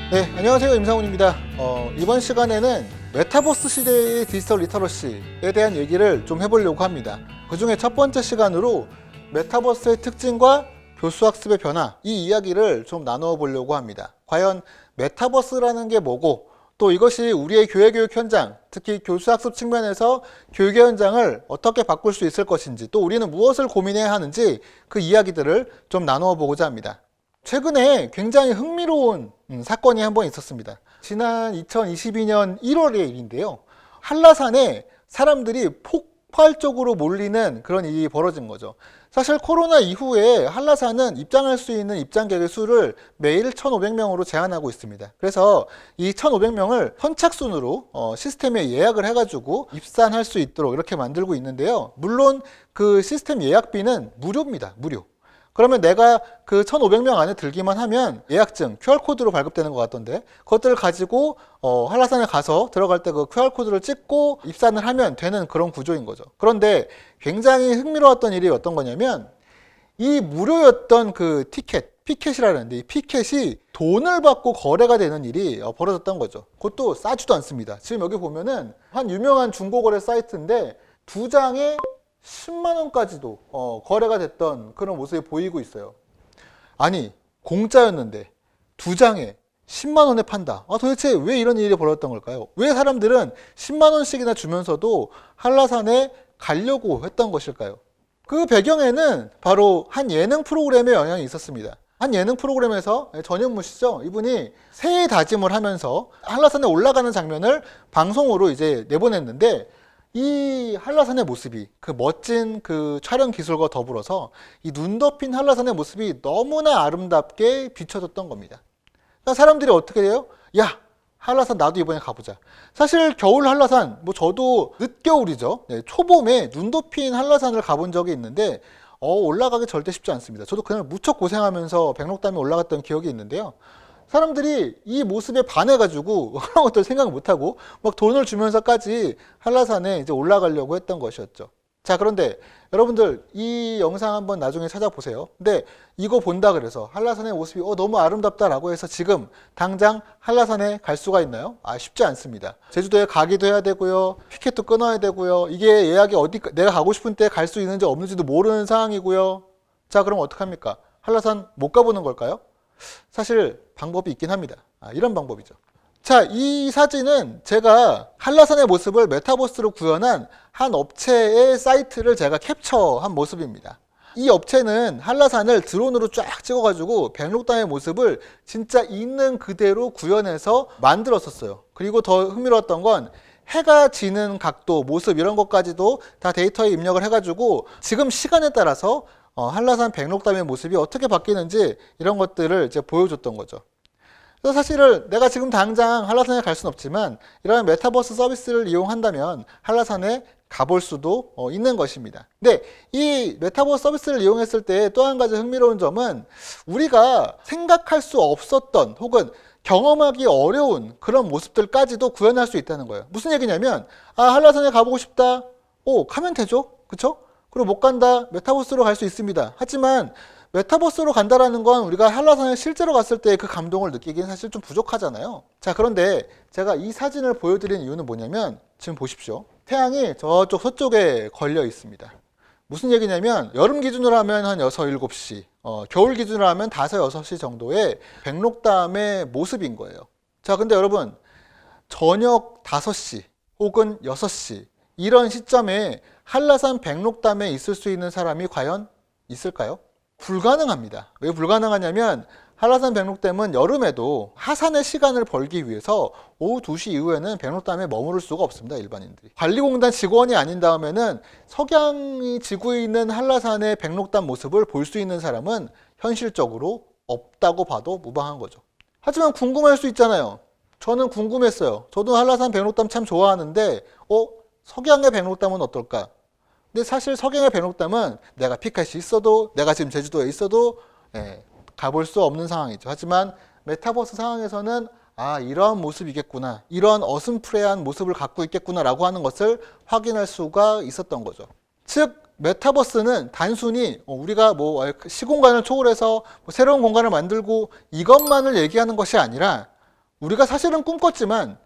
네, 안녕하세요. 임상훈입니다. 이번 시간에는 메타버스 시대의 디지털 리터러시에 대한 얘기를 좀 해보려고 합니다. 그 중에 첫 번째 시간으로 메타버스의 특징과 교수학습의 변화, 이 이야기를 좀 나누어 보려고 합니다. 과연 메타버스라는 게 뭐고, 또 이것이 우리의 교육 현장, 특히 교수학습 측면에서 교육의 현장을 어떻게 바꿀 수 있을 것인지, 또 우리는 무엇을 고민해야 하는지 그 이야기들을 좀 나누어 보고자 합니다. 최근에 굉장히 흥미로운 사건이 한 번 있었습니다. 지난 2022년 1월의 일인데요. 한라산에 사람들이 폭발적으로 몰리는 그런 일이 벌어진 거죠. 사실 코로나 이후에 한라산은 입장할 수 있는 입장객의 수를 매일 1,500명으로 제한하고 있습니다. 그래서 이 1,500명을 선착순으로 시스템에 예약을 해가지고 입산할 수 있도록 이렇게 만들고 있는데요. 물론 그 시스템 예약비는 무료입니다. 무료. 그러면 내가 그 1,500명 안에 들기만 하면 예약증, QR코드로 발급되는 것 같던데 그것들을 가지고 한라산에 가서 들어갈 때 그 QR코드를 찍고 입산을 하면 되는 그런 구조인 거죠. 그런데 굉장히 흥미로웠던 일이 어떤 거냐면 이 무료였던 그 피켓이라는데 이 피켓이 돈을 받고 거래가 되는 일이 벌어졌던 거죠. 그것도 싸지도 않습니다. 지금 여기 보면은 한 유명한 중고거래 사이트인데 2장에 10만 원까지도 거래가 됐던 그런 모습이 보이고 있어요. 아니 공짜였는데 2장에 10만 원에 판다. 도대체 왜 이런 일이 벌어졌던 걸까요? 왜 사람들은 10만 원씩이나 주면서도 한라산에 가려고 했던 것일까요? 그 배경에는 바로 한 예능 프로그램의 영향이 있었습니다. 한 예능 프로그램에서 전현무 씨죠. 이분이 새해 다짐을 하면서 한라산에 올라가는 장면을 방송으로 이제 내보냈는데 이 한라산의 모습이 그 멋진 그 촬영 기술과 더불어서 이 눈 덮인 한라산의 모습이 너무나 아름답게 비춰졌던 겁니다. 그러니까 사람들이 어떻게 돼요? 야, 한라산 나도 이번에 가보자. 사실 겨울 한라산, 뭐 저도 늦겨울이죠. 네, 초봄에 눈 덮인 한라산을 가본 적이 있는데 올라가기 절대 쉽지 않습니다. 저도 그냥 무척 고생하면서 백록담에 올라갔던 기억이 있는데요. 사람들이 이 모습에 반해가지고 그런 것들 생각 못하고 막 돈을 주면서까지 한라산에 이제 올라가려고 했던 것이었죠. 자, 그런데 여러분들 이 영상 한번 나중에 찾아보세요. 근데 이거 본다 그래서 한라산의 모습이 너무 아름답다라고 해서 지금 당장 한라산에 갈 수가 있나요? 쉽지 않습니다. 제주도에 가기도 해야 되고요. 티켓도 끊어야 되고요. 이게 예약이 내가 가고 싶은 때 갈 수 있는지 없는지도 모르는 상황이고요. 자, 그럼 어떡합니까? 한라산 못 가보는 걸까요? 사실 방법이 있긴 합니다. 이런 방법이죠. 자, 이 사진은 제가 한라산의 모습을 메타버스로 구현한 한 업체의 사이트를 제가 캡처한 모습입니다. 이 업체는 한라산을 드론으로 쫙 찍어가지고 백록담의 모습을 진짜 있는 그대로 구현해서 만들었었어요. 그리고 더 흥미로웠던 건 해가 지는 각도, 모습 이런 것까지도 다 데이터에 입력을 해가지고 지금 시간에 따라서 한라산 백록담의 모습이 어떻게 바뀌는지 이런 것들을 이제 보여줬던 거죠. 그래서 사실은 내가 지금 당장 한라산에 갈 수는 없지만 이런 메타버스 서비스를 이용한다면 한라산에 가볼 수도 있는 것입니다. 근데 이 메타버스 서비스를 이용했을 때 또 한 가지 흥미로운 점은 우리가 생각할 수 없었던 혹은 경험하기 어려운 그런 모습들까지도 구현할 수 있다는 거예요. 무슨 얘기냐면 한라산에 가보고 싶다. 가면 되죠. 그쵸? 그리고 못 간다. 메타버스로 갈 수 있습니다. 하지만 메타버스로 간다라는 건 우리가 한라산에 실제로 갔을 때 그 감동을 느끼기는 사실 좀 부족하잖아요. 자, 그런데 제가 이 사진을 보여드린 이유는 뭐냐면 지금 보십시오. 태양이 저쪽 서쪽에 걸려 있습니다. 무슨 얘기냐면 여름 기준으로 하면 한 6, 7시, 겨울 기준으로 하면 5, 6시 정도의 백록담의 모습인 거예요. 자, 근데 여러분 저녁 5시 혹은 6시 이런 시점에 한라산 백록담에 있을 수 있는 사람이 과연 있을까요? 불가능합니다. 왜 불가능하냐면 한라산 백록담은 여름에도 하산의 시간을 벌기 위해서 오후 2시 이후에는 백록담에 머무를 수가 없습니다. 일반인들이. 관리공단 직원이 아닌 다음에는 석양이 지고 있는 한라산의 백록담 모습을 볼 수 있는 사람은 현실적으로 없다고 봐도 무방한 거죠. 하지만 궁금할 수 있잖아요. 저는 궁금했어요. 저도 한라산 백록담 참 좋아하는데 석양의 백록담은 어떨까? 근데 사실 석양의 백록담은 내가 피켓이 있어도 내가 지금 제주도에 있어도 가볼 수 없는 상황이죠. 하지만 메타버스 상황에서는 이러한 모습이겠구나, 이러한 어슴푸레한 모습을 갖고 있겠구나 라고 하는 것을 확인할 수가 있었던 거죠. 즉 메타버스는 단순히 우리가 시공간을 초월해서 새로운 공간을 만들고 이것만을 얘기하는 것이 아니라 우리가 사실은 꿈꿨지만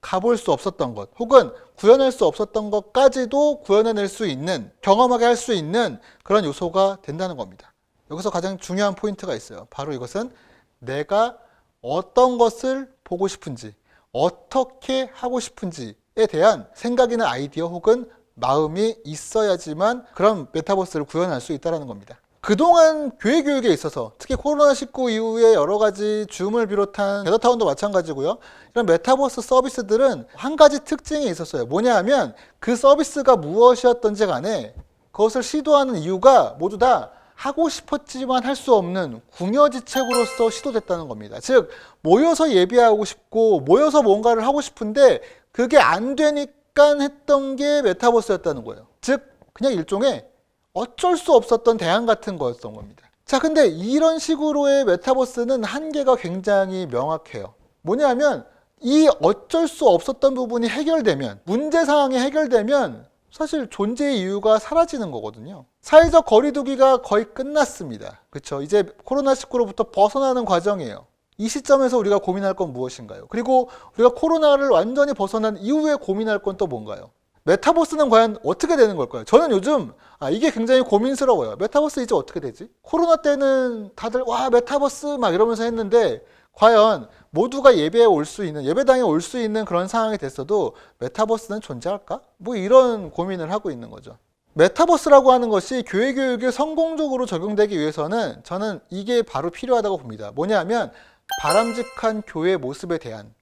가볼 수 없었던 것, 혹은 구현할 수 없었던 것까지도 구현해낼 수 있는, 경험하게 할 수 있는 그런 요소가 된다는 겁니다. 여기서 가장 중요한 포인트가 있어요. 바로 이것은 내가 어떤 것을 보고 싶은지, 어떻게 하고 싶은지에 대한 생각이나 아이디어 혹은 마음이 있어야지만 그런 메타버스를 구현할 수 있다는 겁니다. 그동안 교육에 있어서 특히 코로나19 이후에 여러 가지 줌을 비롯한 갤더타운도 마찬가지고요. 이런 메타버스 서비스들은 한 가지 특징이 있었어요. 뭐냐 하면 그 서비스가 무엇이었던지 간에 그것을 시도하는 이유가 모두 다 하고 싶었지만 할 수 없는 궁여지책으로서 시도됐다는 겁니다. 즉 모여서 예배하고 싶고 모여서 뭔가를 하고 싶은데 그게 안 되니까 했던 게 메타버스였다는 거예요. 즉 그냥 일종의 어쩔 수 없었던 대안 같은 거였던 겁니다. 자, 근데 이런 식으로의 메타버스는 한계가 굉장히 명확해요. 뭐냐면 이 어쩔 수 없었던 부분이 해결되면, 문제 상황이 해결되면 사실 존재의 이유가 사라지는 거거든요. 사회적 거리두기가 거의 끝났습니다. 그렇죠? 이제 코로나19로부터 벗어나는 과정이에요. 이 시점에서 우리가 고민할 건 무엇인가요? 그리고 우리가 코로나를 완전히 벗어난 이후에 고민할 건 또 뭔가요? 메타버스는 과연 어떻게 되는 걸까요? 저는 요즘 이게 굉장히 고민스러워요. 메타버스 이제 어떻게 되지? 코로나 때는 다들 와 메타버스 막 이러면서 했는데 과연 모두가 예배에 올 수 있는, 예배당에 올 수 있는 그런 상황이 됐어도 메타버스는 존재할까? 뭐 이런 고민을 하고 있는 거죠. 메타버스라고 하는 것이 교회 교육에 성공적으로 적용되기 위해서는 저는 이게 바로 필요하다고 봅니다. 뭐냐면 바람직한 교회 모습에 대한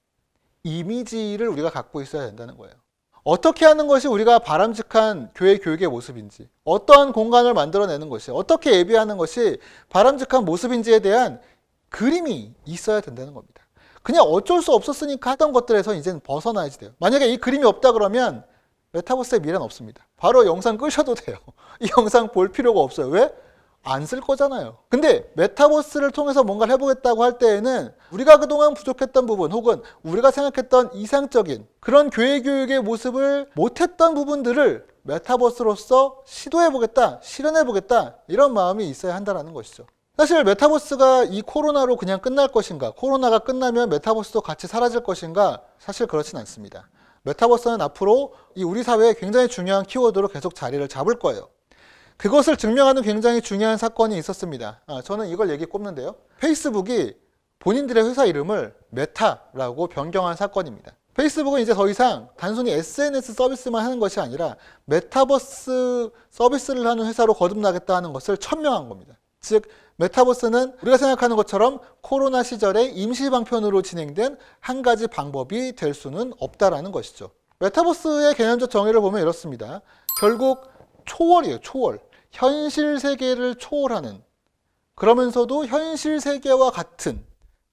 이미지를 우리가 갖고 있어야 된다는 거예요. 어떻게 하는 것이 우리가 바람직한 교회 교육의 모습인지, 어떠한 공간을 만들어내는 것이, 어떻게 예배하는 것이 바람직한 모습인지에 대한 그림이 있어야 된다는 겁니다. 그냥 어쩔 수 없었으니까 하던 것들에서 이제는 벗어나야지 돼요. 만약에 이 그림이 없다 그러면 메타버스의 미래는 없습니다. 바로 영상 끄셔도 돼요. 이 영상 볼 필요가 없어요. 왜? 안 쓸 거잖아요. 근데 메타버스를 통해서 뭔가를 해보겠다고 할 때에는 우리가 그동안 부족했던 부분 혹은 우리가 생각했던 이상적인 그런 교회 교육의 모습을 못했던 부분들을 메타버스로서 시도해보겠다, 실현해보겠다 이런 마음이 있어야 한다는 것이죠. 사실 메타버스가 이 코로나로 그냥 끝날 것인가, 코로나가 끝나면 메타버스도 같이 사라질 것인가, 사실 그렇진 않습니다. 메타버스는 앞으로 이 우리 사회에 굉장히 중요한 키워드로 계속 자리를 잡을 거예요. 그것을 증명하는 굉장히 중요한 사건이 있었습니다. 저는 이걸 얘기 꼽는데요. 페이스북이 본인들의 회사 이름을 메타라고 변경한 사건입니다. 페이스북은 이제 더 이상 단순히 SNS 서비스만 하는 것이 아니라 메타버스 서비스를 하는 회사로 거듭나겠다 하는 것을 천명한 겁니다. 즉 메타버스는 우리가 생각하는 것처럼 코로나 시절에 임시 방편으로 진행된 한 가지 방법이 될 수는 없다라는 것이죠. 메타버스의 개념적 정의를 보면 이렇습니다. 결국 초월이에요. 초월. 현실 세계를 초월하는, 그러면서도 현실 세계와 같은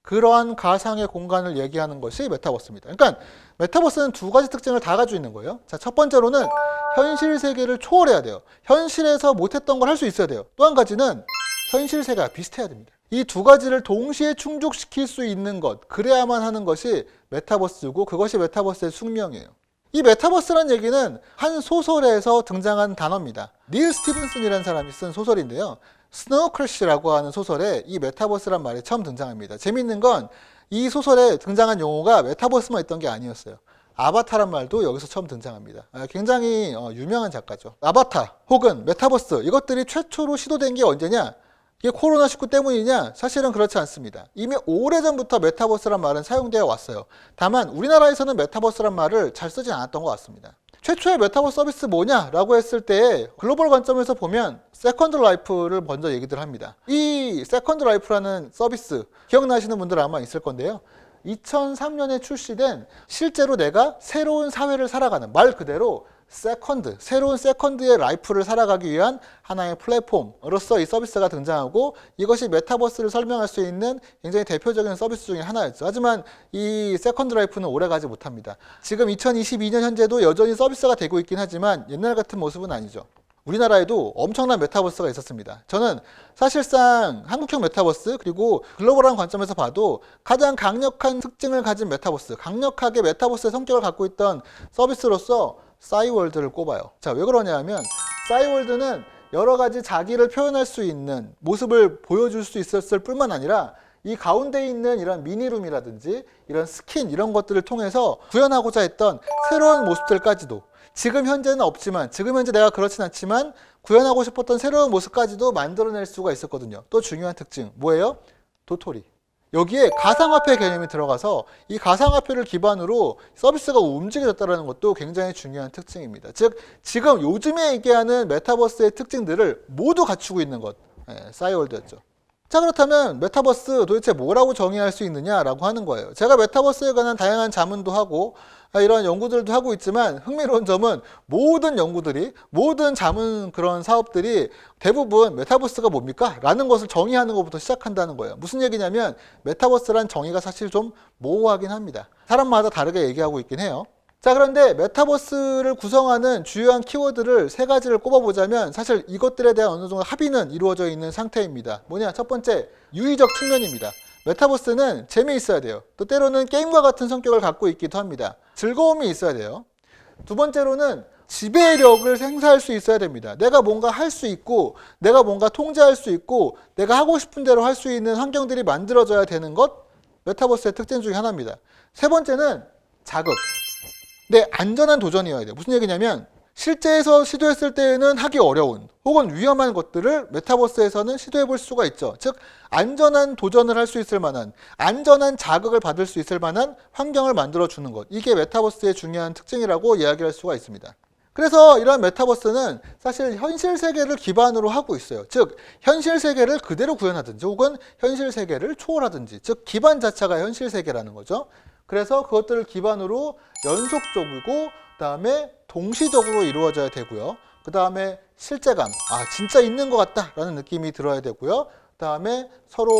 그러한 가상의 공간을 얘기하는 것이 메타버스입니다. 그러니까 메타버스는 두 가지 특징을 다 가지고 있는 거예요. 자, 첫 번째로는 현실 세계를 초월해야 돼요. 현실에서 못했던 걸 할 수 있어야 돼요. 또 한 가지는 현실 세계가 비슷해야 됩니다. 이 두 가지를 동시에 충족시킬 수 있는 것, 그래야만 하는 것이 메타버스고 그것이 메타버스의 숙명이에요. 이 메타버스라는 얘기는 한 소설에서 등장한 단어입니다. 닐 스티븐슨이라는 사람이 쓴 소설인데요. 스노우크래시라고 하는 소설에 이 메타버스란 말이 처음 등장합니다. 재미있는 건 이 소설에 등장한 용어가 메타버스만 있던 게 아니었어요. 아바타란 말도 여기서 처음 등장합니다. 굉장히 유명한 작가죠. 아바타 혹은 메타버스 이것들이 최초로 시도된 게 언제냐? 이게 코로나19 때문이냐? 사실은 그렇지 않습니다. 이미 오래전부터 메타버스란 말은 사용되어 왔어요. 다만 우리나라에서는 메타버스란 말을 잘 쓰진 않았던 것 같습니다. 최초의 메타버스 서비스 뭐냐라고 했을 때 글로벌 관점에서 보면 세컨드 라이프를 먼저 얘기들 합니다. 이 세컨드 라이프라는 서비스 기억나시는 분들 아마 있을 건데요. 2003년에 출시된 실제로 내가 새로운 사회를 살아가는 말 그대로 세컨드, 새로운 세컨드의 라이프를 살아가기 위한 하나의 플랫폼으로서 이 서비스가 등장하고 이것이 메타버스를 설명할 수 있는 굉장히 대표적인 서비스 중에 하나였죠. 하지만 이 세컨드 라이프는 오래가지 못합니다. 지금 2022년 현재도 여전히 서비스가 되고 있긴 하지만 옛날 같은 모습은 아니죠. 우리나라에도 엄청난 메타버스가 있었습니다. 저는 사실상 한국형 메타버스 그리고 글로벌한 관점에서 봐도 가장 강력한 특징을 가진 메타버스, 강력하게 메타버스의 성격을 갖고 있던 서비스로서 싸이월드를 꼽아요. 자, 왜 그러냐 하면 싸이월드는 여러 가지 자기를 표현할 수 있는 모습을 보여줄 수 있었을 뿐만 아니라 이 가운데 있는 이런 미니룸이라든지 이런 스킨 이런 것들을 통해서 구현하고자 했던 새로운 모습들까지도 지금 현재는 없지만 지금 현재 내가 그렇진 않지만 구현하고 싶었던 새로운 모습까지도 만들어낼 수가 있었거든요. 또 중요한 특징 뭐예요? 도토리. 여기에 가상화폐 개념이 들어가서 이 가상화폐를 기반으로 서비스가 움직여졌다는 것도 굉장히 중요한 특징입니다. 즉 지금 요즘에 얘기하는 메타버스의 특징들을 모두 갖추고 있는 것, 싸이월드였죠. 자, 그렇다면 메타버스 도대체 뭐라고 정의할 수 있느냐라고 하는 거예요. 제가 메타버스에 관한 다양한 자문도 하고 이런 연구들도 하고 있지만 흥미로운 점은 모든 연구들이 모든 자문 그런 사업들이 대부분 메타버스가 뭡니까? 라는 것을 정의하는 것부터 시작한다는 거예요. 무슨 얘기냐면 메타버스란 정의가 사실 좀 모호하긴 합니다. 사람마다 다르게 얘기하고 있긴 해요. 자, 그런데 메타버스를 구성하는 주요한 키워드를 세 가지를 꼽아보자면 사실 이것들에 대한 어느 정도 합의는 이루어져 있는 상태입니다. 뭐냐? 첫 번째, 유의적 측면입니다. 메타버스는 재미있어야 돼요. 또 때로는 게임과 같은 성격을 갖고 있기도 합니다. 즐거움이 있어야 돼요. 두 번째로는 지배력을 행사할 수 있어야 됩니다. 내가 뭔가 할 수 있고 내가 뭔가 통제할 수 있고 내가 하고 싶은 대로 할 수 있는 환경들이 만들어져야 되는 것, 메타버스의 특징 중에 하나입니다. 세 번째는 자극. 네, 안전한 도전이어야 돼요. 무슨 얘기냐면 실제에서 시도했을 때에는 하기 어려운 혹은 위험한 것들을 메타버스에서는 시도해 볼 수가 있죠. 즉 안전한 도전을 할 수 있을 만한 안전한 자극을 받을 수 있을 만한 환경을 만들어 주는 것, 이게 메타버스의 중요한 특징이라고 이야기할 수가 있습니다. 그래서 이런 메타버스는 사실 현실 세계를 기반으로 하고 있어요. 즉 현실 세계를 그대로 구현하든지 혹은 현실 세계를 초월하든지, 즉 기반 자체가 현실 세계라는 거죠. 그래서 그것들을 기반으로 연속적이고 그다음에 동시적으로 이루어져야 되고요. 그 다음에 실제감, 진짜 있는 것 같다라는 느낌이 들어야 되고요. 그 다음에 서로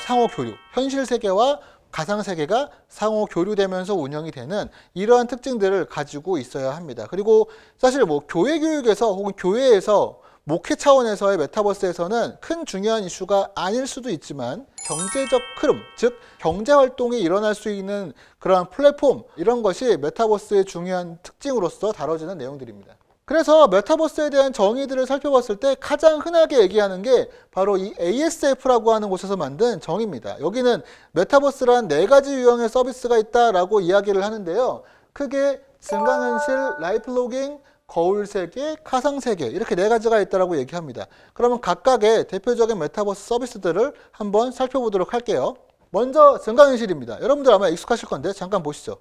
상호 교류, 현실 세계와 가상 세계가 상호 교류되면서 운영이 되는 이러한 특징들을 가지고 있어야 합니다. 그리고 사실 뭐 교회 교육에서 혹은 교회에서 목회 차원에서의 메타버스에서는 큰 중요한 이슈가 아닐 수도 있지만 경제적 흐름, 즉 경제 활동이 일어날 수 있는 그러한 플랫폼, 이런 것이 메타버스의 중요한 특징으로서 다뤄지는 내용들입니다. 그래서 메타버스에 대한 정의들을 살펴봤을 때 가장 흔하게 얘기하는 게 바로 이 ASF라고 하는 곳에서 만든 정의입니다. 여기는 메타버스란 4가지 유형의 서비스가 있다라고 이야기를 하는데요. 크게 증강현실, 라이플로깅, 거울세계, 가상세계, 이렇게 4가지가 있다고 얘기합니다. 그러면 각각의 대표적인 메타버스 서비스들을 한번 살펴보도록 할게요. 먼저 증강현실입니다. 여러분들 아마 익숙하실 건데 잠깐 보시죠.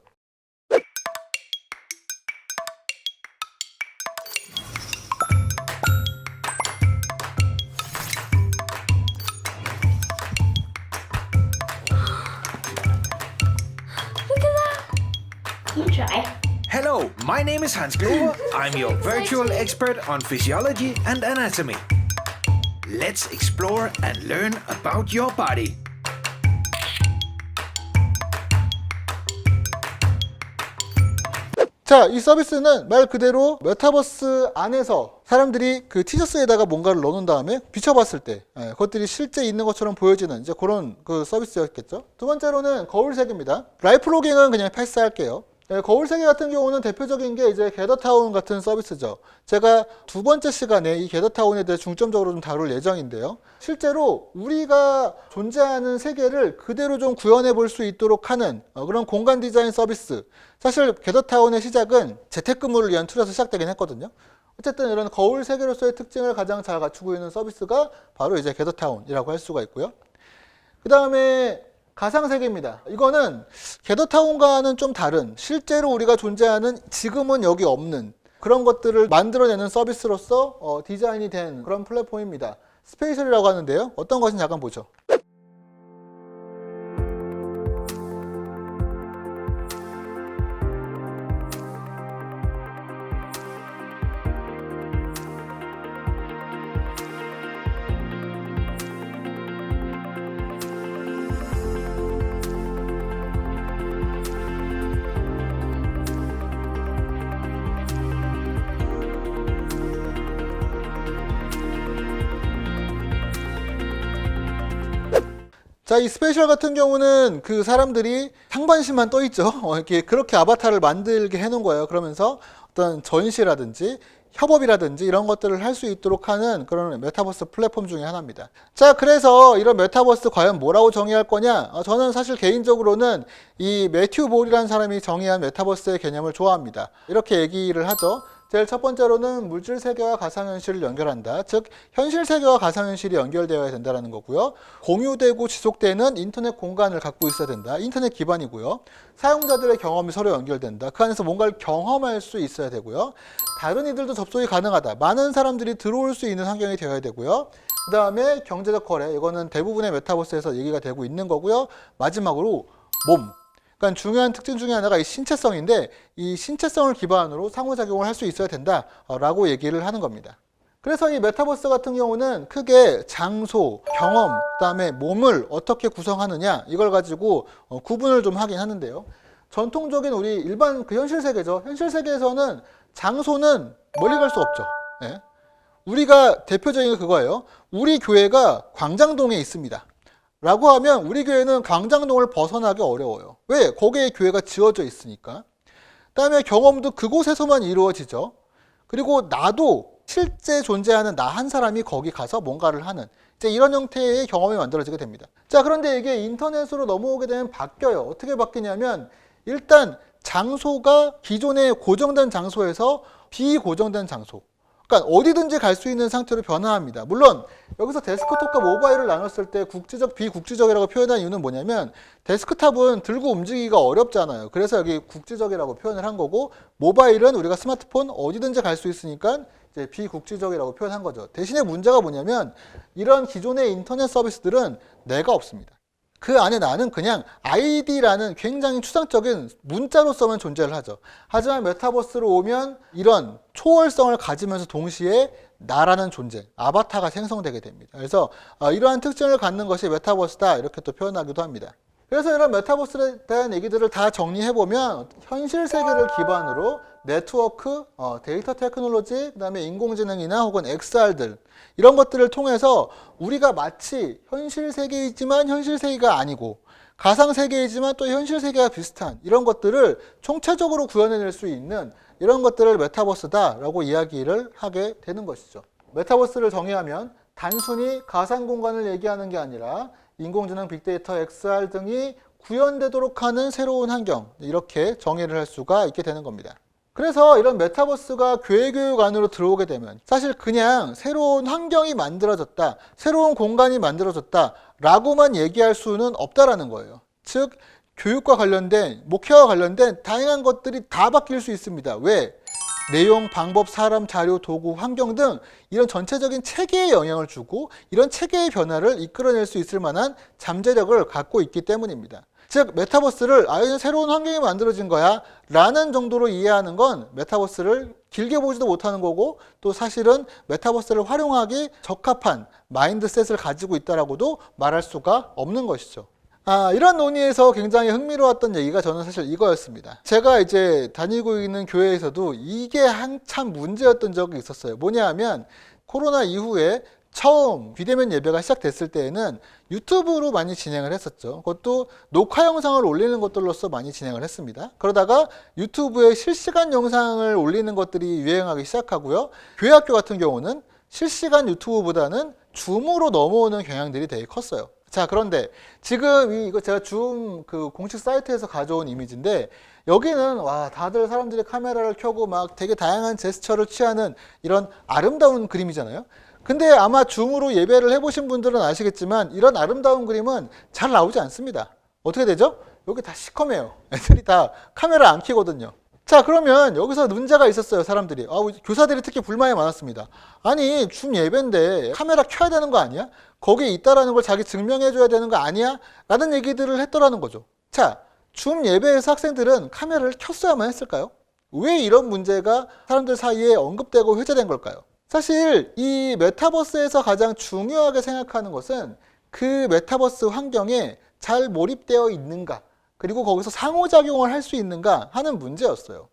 You try. Hello, my name is Hans Glover. I'm your virtual expert on physiology and anatomy. Let's explore and learn about your body. 자, 이 서비스는 말 그대로 메타버스 안에서 사람들이 그 티셔츠에다가 뭔가를 넣어놓은 다음에 비춰봤을 때 그것들이 실제 있는 것처럼 보여지는 이제 그런 그 서비스였겠죠. 두 번째로는 거울세계입니다. 라이프로깅은 그냥 패스할게요. 거울세계 같은 경우는 대표적인 게 이제 게더타운 같은 서비스죠. 제가 2번째 시간에 이 게더타운에 대해 중점적으로 좀 다룰 예정인데요. 실제로 우리가 존재하는 세계를 그대로 좀 구현해 볼 수 있도록 하는 그런 공간 디자인 서비스. 사실 게더타운의 시작은 재택근무를 위한 툴에서 시작되긴 했거든요. 어쨌든 이런 거울 세계로서의 특징을 가장 잘 갖추고 있는 서비스가 바로 이제 게더타운이라고 할 수가 있고요. 그 다음에 가상세계입니다. 이거는 게더타운과는 좀 다른, 실제로 우리가 존재하는 지금은 여기 없는 그런 것들을 만들어내는 서비스로서 디자인이 된 그런 플랫폼입니다. 스페이셜이라고 하는데요. 어떤 것인지 잠깐 보죠. 자, 이 스페셜 같은 경우는 그 사람들이 상반신만 떠 있죠. 이렇게 그렇게 아바타를 만들게 해놓은 거예요. 그러면서 어떤 전시라든지 협업이라든지 이런 것들을 할 수 있도록 하는 그런 메타버스 플랫폼 중에 하나입니다. 자, 그래서 이런 메타버스 과연 뭐라고 정의할 거냐? 저는 사실 개인적으로는 이 매튜 볼이라는 사람이 정의한 메타버스의 개념을 좋아합니다. 이렇게 얘기를 하죠. 제일 첫 번째로는 물질 세계와 가상현실을 연결한다. 즉 현실 세계와 가상현실이 연결되어야 된다는 거고요. 공유되고 지속되는 인터넷 공간을 갖고 있어야 된다. 인터넷 기반이고요. 사용자들의 경험이 서로 연결된다. 그 안에서 뭔가를 경험할 수 있어야 되고요. 다른 이들도 접속이 가능하다. 많은 사람들이 들어올 수 있는 환경이 되어야 되고요. 그 다음에 경제적 거래, 이거는 대부분의 메타버스에서 얘기가 되고 있는 거고요. 마지막으로 몸. 그러니까 중요한 특징 중에 하나가 이 신체성인데, 이 신체성을 기반으로 상호작용을 할 수 있어야 된다라고 얘기를 하는 겁니다. 그래서 이 메타버스 같은 경우는 크게 장소, 경험, 그다음에 몸을 어떻게 구성하느냐 이걸 가지고 구분을 좀 하긴 하는데요. 전통적인 우리 일반 그 현실 세계죠. 현실 세계에서는 장소는 멀리 갈 수 없죠. 예. 우리가 대표적인 게 그거예요. 우리 교회가 광장동에 있습니다. 라고 하면 우리 교회는 광장동을 벗어나기 어려워요. 왜? 거기에 교회가 지어져 있으니까. 그다음에 경험도 그곳에서만 이루어지죠. 그리고 나도 실제 존재하는 나 한 사람이 거기 가서 뭔가를 하는 이제 이런 형태의 경험이 만들어지게 됩니다. 자, 그런데 이게 인터넷으로 넘어오게 되면 바뀌어요. 어떻게 바뀌냐면 일단 장소가 기존의 고정된 장소에서 비고정된 장소, 그러니까 어디든지 갈 수 있는 상태로 변화합니다. 물론 여기서 데스크톱과 모바일을 나눴을 때 국지적, 비국지적이라고 표현한 이유는 뭐냐면 데스크탑은 들고 움직이기가 어렵잖아요. 그래서 여기 국지적이라고 표현을 한 거고, 모바일은 우리가 스마트폰 어디든지 갈 수 있으니까 이제 비국지적이라고 표현한 거죠. 대신에 문제가 뭐냐면 이런 기존의 인터넷 서비스들은 내가 없습니다. 그 안에 나는 그냥 아이디라는 굉장히 추상적인 문자로서만 존재를 하죠. 하지만 메타버스로 오면 이런 초월성을 가지면서 동시에 나라는 존재, 아바타가 생성되게 됩니다. 그래서 이러한 특징을 갖는 것이 메타버스다 이렇게 또 표현하기도 합니다. 그래서 이런 메타버스에 대한 얘기들을 다 정리해보면 현실 세계를 기반으로 네트워크, 데이터 테크놀로지, 그 다음에 인공지능이나 혹은 XR들 이런 것들을 통해서 우리가 마치 현실 세계이지만 현실 세계가 아니고 가상 세계이지만 또 현실 세계와 비슷한 이런 것들을 총체적으로 구현해낼 수 있는 이런 것들을 메타버스다라고 이야기를 하게 되는 것이죠. 메타버스를 정의하면 단순히 가상 공간을 얘기하는 게 아니라 인공지능, 빅데이터, XR 등이 구현되도록 하는 새로운 환경, 이렇게 정의를 할 수가 있게 되는 겁니다. 그래서 이런 메타버스가 교회 교육 안으로 들어오게 되면 사실 그냥 새로운 환경이 만들어졌다, 새로운 공간이 만들어졌다 라고만 얘기할 수는 없다라는 거예요. 즉 교육과 관련된, 목회와 관련된 다양한 것들이 다 바뀔 수 있습니다. 왜? 내용, 방법, 사람, 자료, 도구, 환경 등 이런 전체적인 체계에 영향을 주고 이런 체계의 변화를 이끌어낼 수 있을 만한 잠재력을 갖고 있기 때문입니다. 즉 메타버스를 이제 새로운 환경이 만들어진 거야 라는 정도로 이해하는 건 메타버스를 길게 보지도 못하는 거고, 또 사실은 메타버스를 활용하기 적합한 마인드셋을 가지고 있다라고도 말할 수가 없는 것이죠. 이런 논의에서 굉장히 흥미로웠던 얘기가 저는 사실 이거였습니다. 제가 이제 다니고 있는 교회에서도 이게 한참 문제였던 적이 있었어요. 뭐냐 하면 코로나 이후에 처음 비대면 예배가 시작됐을 때에는 유튜브로 많이 진행을 했었죠. 그것도 녹화 영상을 올리는 것들로서 많이 진행을 했습니다. 그러다가 유튜브에 실시간 영상을 올리는 것들이 유행하기 시작하고요. 교회 학교 같은 경우는 실시간 유튜브보다는 줌으로 넘어오는 경향들이 되게 컸어요. 자, 그런데 지금 이거 제가 줌 그 공식 사이트에서 가져온 이미지인데, 여기는 와 다들 사람들이 카메라를 켜고 막 되게 다양한 제스처를 취하는 이런 아름다운 그림이잖아요. 근데 아마 줌으로 예배를 해보신 분들은 아시겠지만 이런 아름다운 그림은 잘 나오지 않습니다. 어떻게 되죠? 여기 다 시커매요. 애들이 다 카메라 안 켜거든요. 자, 그러면 여기서 문제가 있었어요. 사람들이. 교사들이 특히 불만이 많았습니다. 아니 줌 예배인데 카메라 켜야 되는 거 아니야? 거기에 있다라는 걸 자기 증명해 줘야 되는 거 아니야? 라는 얘기들을 했더라는 거죠. 자, 줌 예배에서 학생들은 카메라를 켰어야만 했을까요? 왜 이런 문제가 사람들 사이에 언급되고 회자된 걸까요? 사실 이 메타버스에서 가장 중요하게 생각하는 것은 그 메타버스 환경에 잘 몰입되어 있는가, 그리고 거기서 상호작용을 할 수 있는가 하는 문제였어요.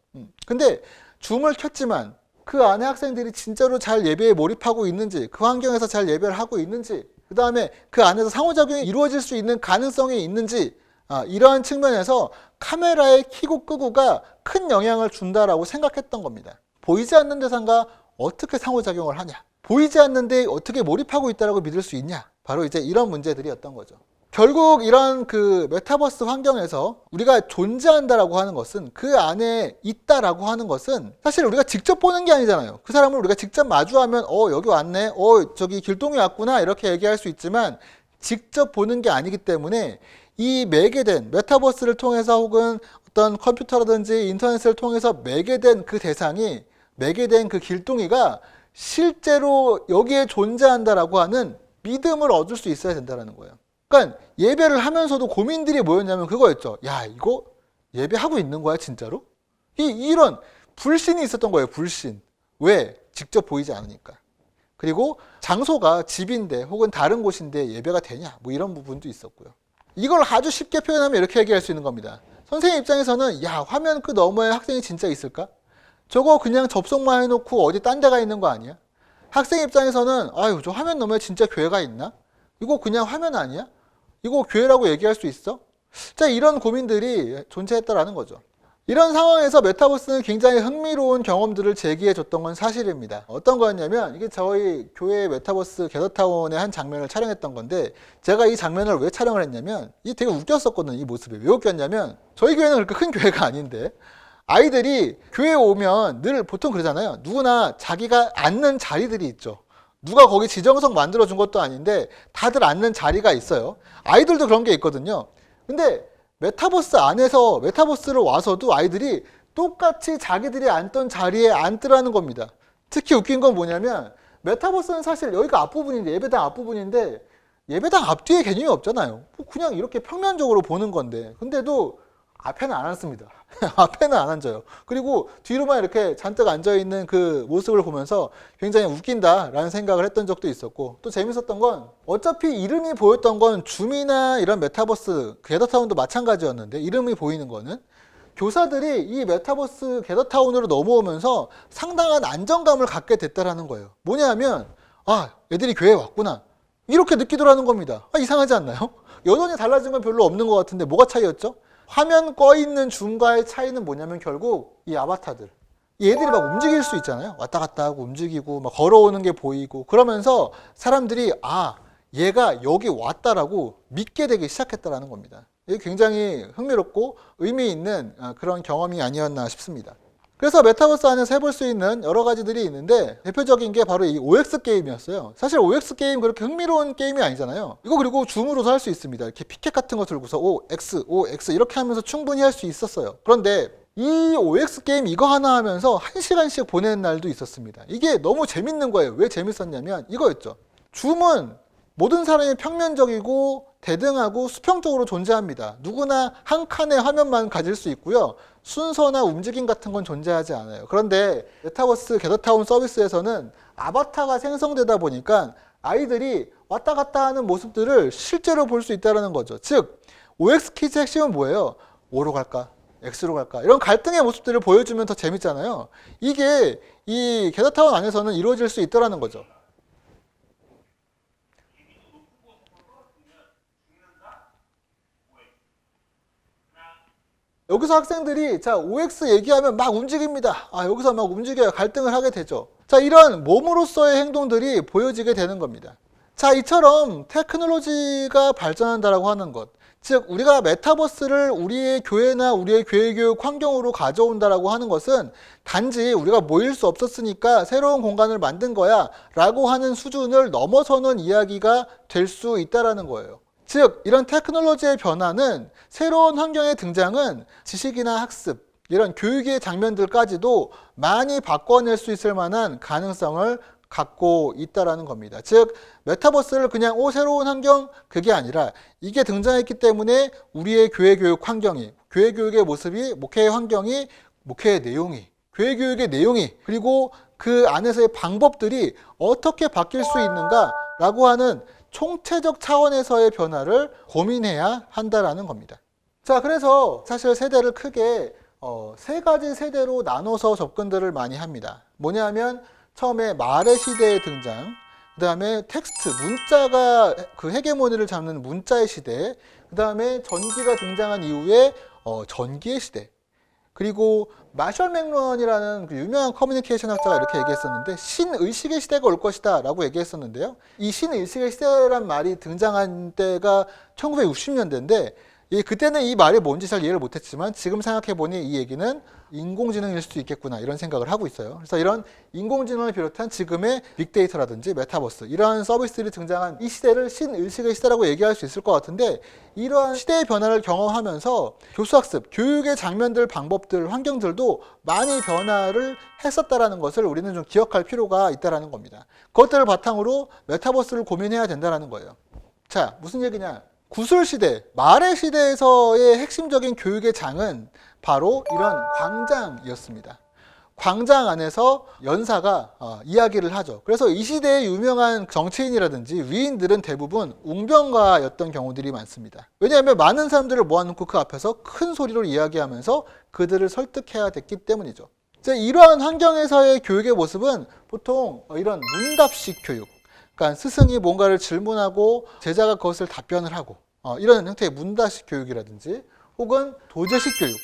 근데 줌을 켰지만 그 안에 학생들이 진짜로 잘 예배에 몰입하고 있는지, 그 환경에서 잘 예배를 하고 있는지, 그 다음에 그 안에서 상호작용이 이루어질 수 있는 가능성이 있는지, 이러한 측면에서 카메라의 켜고 끄고가 큰 영향을 준다라고 생각했던 겁니다. 보이지 않는 대상과 어떻게 상호작용을 하냐? 보이지 않는데 어떻게 몰입하고 있다라고 믿을 수 있냐? 바로 이제 이런 문제들이었던 거죠. 결국 이런 그 메타버스 환경에서 우리가 존재한다라고 하는 것은, 그 안에 있다라고 하는 것은 사실 우리가 직접 보는 게 아니잖아요. 그 사람을 우리가 직접 마주하면 여기 왔네, 저기 길동이 왔구나 이렇게 얘기할 수 있지만 직접 보는 게 아니기 때문에 이 매개된 메타버스를 통해서 혹은 어떤 컴퓨터라든지 인터넷을 통해서 매개된 그 대상이, 매개된 그 길동이가 실제로 여기에 존재한다라고 하는 믿음을 얻을 수 있어야 된다는 거예요. 그러니까 예배를 하면서도 고민들이 뭐였냐면 그거였죠. 야, 이거 예배하고 있는 거야 진짜로? 이런 불신이 있었던 거예요. 불신. 왜? 직접 보이지 않으니까. 그리고 장소가 집인데 혹은 다른 곳인데 예배가 되냐, 뭐 이런 부분도 있었고요. 이걸 아주 쉽게 표현하면 이렇게 얘기할 수 있는 겁니다. 선생님 입장에서는 야, 화면 그 너머에 학생이 진짜 있을까? 저거 그냥 접속만 해놓고 어디 딴 데가 있는 거 아니야? 학생 입장에서는 아유, 저 화면 너머에 진짜 교회가 있나? 이거 그냥 화면 아니야? 이거 교회라고 얘기할 수 있어? 자, 이런 고민들이 존재했다라는 거죠. 이런 상황에서 메타버스는 굉장히 흥미로운 경험들을 제기해 줬던 건 사실입니다. 어떤 거였냐면, 이게 저희 교회 메타버스 게더타운의 한 장면을 촬영했던 건데, 제가 이 장면을 왜 촬영을 했냐면 이게 되게 웃겼었거든요. 이 모습이 왜 웃겼냐면, 저희 교회는 그렇게 큰 교회가 아닌데 아이들이 교회에 오면 늘 보통 그러잖아요. 누구나 자기가 앉는 자리들이 있죠. 누가 거기 지정석 만들어준 것도 아닌데 다들 앉는 자리가 있어요. 아이들도 그런 게 있거든요. 근데 메타버스 안에서, 메타버스를 와서도 아이들이 똑같이 자기들이 앉던 자리에 앉더라는 겁니다. 특히 웃긴 건 뭐냐면, 메타버스는 사실 여기가 앞부분인데, 예배당 앞부분인데 예배당 앞뒤에 개념이 없잖아요. 그냥 이렇게 평면적으로 보는 건데, 근데도 앞에는 안 앉습니다. 앞에는 안 앉아요. 그리고 뒤로만 이렇게 잔뜩 앉아있는 그 모습을 보면서 굉장히 웃긴다라는 생각을 했던 적도 있었고, 또 재밌었던 건 어차피 이름이 보였던 건 줌이나 이런 메타버스, 게더타운도 마찬가지였는데, 이름이 보이는 거는 교사들이 이 메타버스 게더타운으로 넘어오면서 상당한 안정감을 갖게 됐다라는 거예요. 뭐냐면, 아, 애들이 교회에 왔구나, 이렇게 느끼더라는 겁니다. 이상하지 않나요? 여전히 달라진 건 별로 없는 것 같은데 뭐가 차이였죠? 화면 꺼 있는 줌과의 차이는 뭐냐면 결국 이 아바타들, 얘들이 막 움직일 수 있잖아요. 왔다 갔다 하고 움직이고 막 걸어오는 게 보이고, 그러면서 사람들이 아, 얘가 여기 왔다라고 믿게 되기 시작했다라는 겁니다. 이게 굉장히 흥미롭고 의미 있는 그런 경험이 아니었나 싶습니다. 그래서 메타버스 안에서 해볼 수 있는 여러 가지들이 있는데, 대표적인 게 바로 이 OX 게임이었어요. 사실 OX 게임 그렇게 흥미로운 게임이 아니잖아요. 이거 그리고 줌으로도 할 수 있습니다. 이렇게 피켓 같은 거 들고서 OX 이렇게 하면서 충분히 할 수 있었어요. 그런데 이 OX 게임 이거 하나 하면서 1시간씩 보내는 날도 있었습니다. 이게 너무 재밌는 거예요. 왜 재밌었냐면 이거였죠. 줌은 모든 사람이 평면적이고 대등하고 수평적으로 존재합니다. 누구나 한 칸의 화면만 가질 수 있고요. 순서나 움직임 같은 건 존재하지 않아요. 그런데 메타버스 게더타운 서비스에서는 아바타가 생성되다 보니까 아이들이 왔다 갔다 하는 모습들을 실제로 볼 수 있다는 거죠. 즉, OX 퀴즈의 핵심은 뭐예요? O로 갈까? X로 갈까? 이런 갈등의 모습들을 보여주면 더 재밌잖아요. 이게 이 게더타운 안에서는 이루어질 수 있다는 거죠. 여기서 학생들이 자, OX 얘기하면 막 움직입니다. 여기서 막 움직여요. 갈등을 하게 되죠. 자, 이런 몸으로서의 행동들이 보여지게 되는 겁니다. 자, 이처럼 테크놀로지가 발전한다라고 하는 것, 즉 우리가 메타버스를 우리의 교회나 우리의 교회 교육 환경으로 가져온다라고 하는 것은 단지 우리가 모일 수 없었으니까 새로운 공간을 만든 거야 라고 하는 수준을 넘어서는 이야기가 될 수 있다라는 거예요. 즉 이런 테크놀로지의 변화는, 새로운 환경의 등장은 지식이나 학습, 이런 교육의 장면들까지도 많이 바꿔낼 수 있을 만한 가능성을 갖고 있다라는 겁니다. 즉 메타버스를 그냥 새로운 환경, 그게 아니라 이게 등장했기 때문에 우리의 교회 교육 환경이, 교회 교육의 모습이, 목회의 환경이, 목회의 내용이, 교회 교육의 내용이, 그리고 그 안에서의 방법들이 어떻게 바뀔 수 있는가라고 하는 총체적 차원에서의 변화를 고민해야 한다라는 겁니다. 자, 그래서 사실 세대를 크게 세 가지 세대로 나눠서 접근들을 많이 합니다. 뭐냐면 처음에 말의 시대의 등장, 그 다음에 텍스트, 문자가 그 헤게모니를 잡는 문자의 시대, 그 다음에 전기가 등장한 이후에 전기의 시대, 그리고 마셜 맥루언이라는 그 유명한 커뮤니케이션 학자가 이렇게 얘기했었는데 신의식의 시대가 올 것이다 라고 얘기했었는데요. 이 신의식의 시대란 말이 등장한 때가 1960년대인데 그때는 이 말이 뭔지 잘 이해를 못했지만 지금 생각해보니 이 얘기는 인공지능일 수도 있겠구나 이런 생각을 하고 있어요. 그래서 이런 인공지능을 비롯한 지금의 빅데이터라든지 메타버스 이러한 서비스들이 등장한 이 시대를 신의식의 시대라고 얘기할 수 있을 것 같은데 이러한 시대의 변화를 경험하면서 교수학습, 교육의 장면들, 방법들, 환경들도 많이 변화를 했었다라는 것을 우리는 좀 기억할 필요가 있다는 겁니다. 그것들을 바탕으로 메타버스를 고민해야 된다는 거예요. 자, 무슨 얘기냐? 구슬시대, 말의 시대에서의 핵심적인 교육의 장은 바로 이런 광장이었습니다. 광장 안에서 연사가 이야기를 하죠. 그래서 이 시대의 유명한 정치인이라든지 위인들은 대부분 웅변가였던 경우들이 많습니다. 왜냐하면 많은 사람들을 모아놓고 그 앞에서 큰 소리로 이야기하면서 그들을 설득해야 됐기 때문이죠. 이러한 환경에서의 교육의 모습은 보통 이런 문답식 교육, 그러니까 스승이 뭔가를 질문하고 제자가 그것을 답변을 하고 이런 형태의 문답식 교육이라든지 혹은 도제식 교육,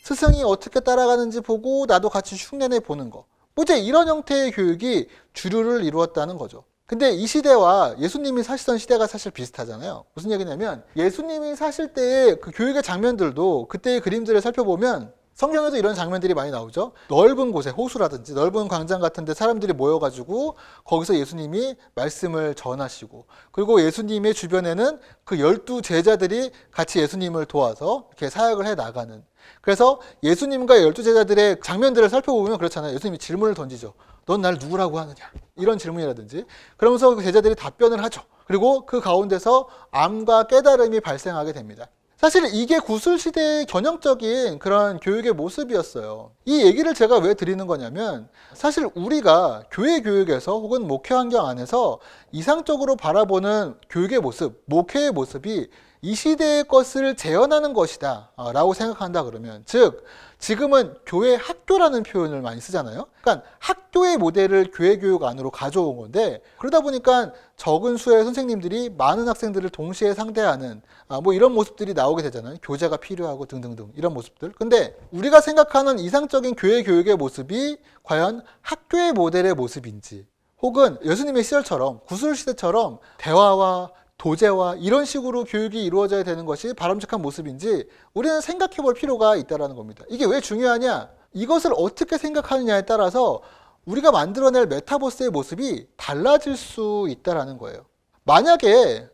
스승이 어떻게 따라가는지 보고 나도 같이 흉내내 보는 거, 이제 이런 형태의 교육이 주류를 이루었다는 거죠. 근데 이 시대와 예수님이 사시던 시대가 사실 비슷하잖아요. 무슨 얘기냐면 예수님이 사실 때의 그 교육의 장면들도 그때의 그림들을 살펴보면 성경에도 이런 장면들이 많이 나오죠. 넓은 곳에 호수라든지 넓은 광장 같은 데 사람들이 모여가지고 거기서 예수님이 말씀을 전하시고 그리고 예수님의 주변에는 그 12 제자들이 같이 예수님을 도와서 이렇게 사역을 해 나가는, 그래서 예수님과 12 제자들의 장면들을 살펴보면 그렇잖아요. 예수님이 질문을 던지죠. 넌 날 누구라고 하느냐? 이런 질문이라든지 그러면서 그 제자들이 답변을 하죠. 그리고 그 가운데서 암과 깨달음이 발생하게 됩니다. 사실 이게 구슬시대의 전형적인 그런 교육의 모습이었어요. 이 얘기를 제가 왜 드리는 거냐면 사실 우리가 교회 교육에서 혹은 목회 환경 안에서 이상적으로 바라보는 교육의 모습, 목회의 모습이 이 시대의 것을 재현하는 것이다 라고 생각한다 그러면, 즉 지금은 교회 학교라는 표현을 많이 쓰잖아요. 그러니까 학교의 모델을 교회 교육 안으로 가져온 건데, 그러다 보니까 적은 수의 선생님들이 많은 학생들을 동시에 상대하는 이런 모습들이 나오게 되잖아요. 교재가 필요하고 등등등 이런 모습들. 근데 우리가 생각하는 이상적인 교회 교육의 모습이 과연 학교의 모델의 모습인지, 혹은 예수님의 시절처럼 구슬시대처럼 대화와 도제와 이런 식으로 교육이 이루어져야 되는 것이 바람직한 모습인지 우리는 생각해 볼 필요가 있다는 겁니다. 이게 왜 중요하냐? 이것을 어떻게 생각하느냐에 따라서 우리가 만들어낼 메타버스의 모습이 달라질 수 있다는 거예요. 만약에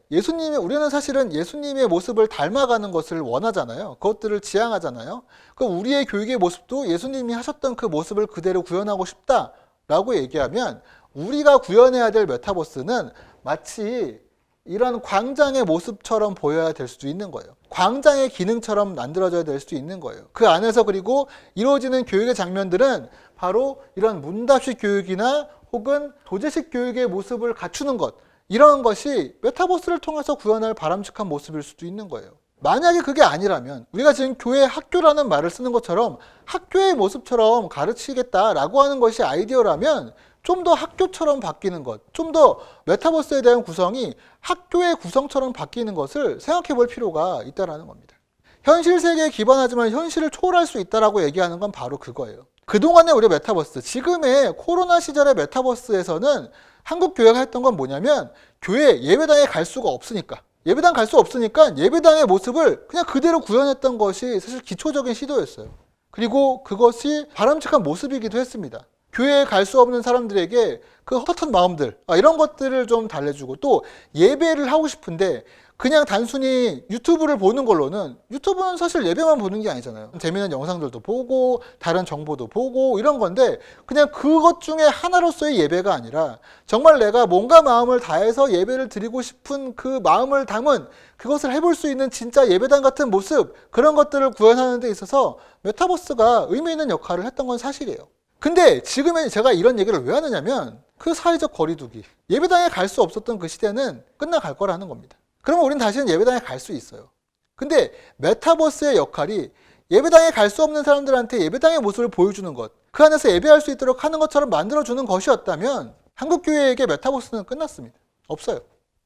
우리는 사실은 예수님의 모습을 닮아가는 것을 원하잖아요. 그것들을 지향하잖아요. 그럼 우리의 교육의 모습도 예수님이 하셨던 그 모습을 그대로 구현하고 싶다라고 얘기하면 우리가 구현해야 될 메타버스는 마치 이런 광장의 모습처럼 보여야 될 수도 있는 거예요. 광장의 기능처럼 만들어져야 될 수도 있는 거예요. 그 안에서 그리고 이루어지는 교육의 장면들은 바로 이런 문답식 교육이나 혹은 도제식 교육의 모습을 갖추는 것, 이런 것이 메타버스를 통해서 구현할 바람직한 모습일 수도 있는 거예요. 만약에 그게 아니라면 우리가 지금 교회 학교라는 말을 쓰는 것처럼 학교의 모습처럼 가르치겠다라고 하는 것이 아이디어라면 좀 더 학교처럼 바뀌는 것, 좀 더 메타버스에 대한 구성이 학교의 구성처럼 바뀌는 것을 생각해 볼 필요가 있다는 겁니다. 현실 세계에 기반하지만 현실을 초월할 수 있다라고 얘기하는 건 바로 그거예요. 그동안의 우리 메타버스, 지금의 코로나 시절의 메타버스에서는 한국 교회가 했던 건 뭐냐면 교회 예배당에 갈 수가 없으니까, 예배당 갈 수 없으니까 예배당의 모습을 그냥 그대로 구현했던 것이 사실 기초적인 시도였어요. 그리고 그것이 바람직한 모습이기도 했습니다. 교회에 갈 수 없는 사람들에게 그 헛헛한 마음들, 이런 것들을 좀 달래주고, 또 예배를 하고 싶은데 그냥 단순히 유튜브를 보는 걸로는, 유튜브는 사실 예배만 보는 게 아니잖아요. 재미있는 영상들도 보고 다른 정보도 보고 이런 건데, 그냥 그것 중에 하나로서의 예배가 아니라 정말 내가 뭔가 마음을 다해서 예배를 드리고 싶은 그 마음을 담은 그것을 해볼 수 있는 진짜 예배당 같은 모습, 그런 것들을 구현하는 데 있어서 메타버스가 의미 있는 역할을 했던 건 사실이에요. 근데 지금은 제가 이런 얘기를 왜 하느냐면 그 사회적 거리두기, 예배당에 갈 수 없었던 그 시대는 끝나갈 거라는 겁니다. 그러면 우린 다시는 예배당에 갈 수 있어요. 근데 메타버스의 역할이 예배당에 갈 수 없는 사람들한테 예배당의 모습을 보여주는 것, 그 안에서 예배할 수 있도록 하는 것처럼 만들어주는 것이었다면 한국교회에게 메타버스는 끝났습니다. 없어요.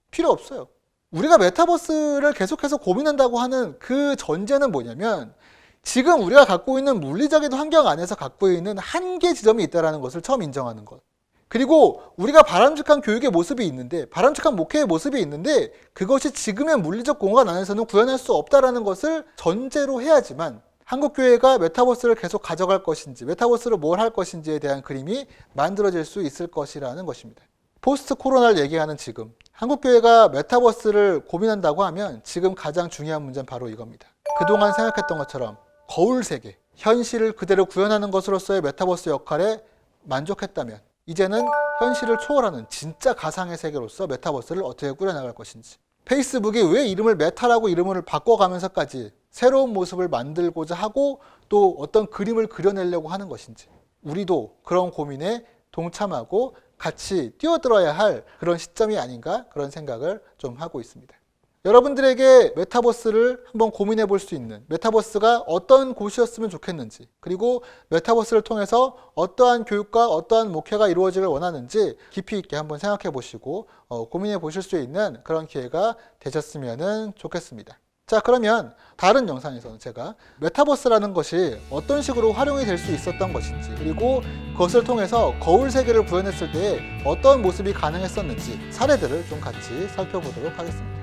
필요 없어요. 우리가 메타버스를 계속해서 고민한다고 하는 그 전제는 뭐냐면 지금 우리가 갖고 있는 물리적인 환경 안에서 갖고 있는 한계 지점이 있다는 것을 처음 인정하는 것. 그리고 우리가 바람직한 교육의 모습이 있는데, 바람직한 목회의 모습이 있는데 그것이 지금의 물리적 공간 안에서는 구현할 수 없다는 것을 전제로 해야지만 한국교회가 메타버스를 계속 가져갈 것인지, 메타버스를 뭘 할 것인지에 대한 그림이 만들어질 수 있을 것이라는 것입니다. 포스트 코로나를 얘기하는 지금, 한국교회가 메타버스를 고민한다고 하면 지금 가장 중요한 문제는 바로 이겁니다. 그동안 생각했던 것처럼 거울 세계, 현실을 그대로 구현하는 것으로서의 메타버스 역할에 만족했다면 이제는 현실을 초월하는 진짜 가상의 세계로서 메타버스를 어떻게 꾸려나갈 것인지, 페이스북이 왜 이름을 메타라고 이름을 바꿔가면서까지 새로운 모습을 만들고자 하고 또 어떤 그림을 그려내려고 하는 것인지, 우리도 그런 고민에 동참하고 같이 뛰어들어야 할 그런 시점이 아닌가, 그런 생각을 좀 하고 있습니다. 여러분들에게 메타버스를 한번 고민해 볼 수 있는, 메타버스가 어떤 곳이었으면 좋겠는지, 그리고 메타버스를 통해서 어떠한 교육과 어떠한 목회가 이루어지길 원하는지 깊이 있게 한번 생각해 보시고 고민해 보실 수 있는 그런 기회가 되셨으면 좋겠습니다. 자, 그러면 다른 영상에서는 제가 메타버스라는 것이 어떤 식으로 활용이 될 수 있었던 것인지, 그리고 그것을 통해서 거울 세계를 구현했을 때 어떤 모습이 가능했었는지 사례들을 좀 같이 살펴보도록 하겠습니다.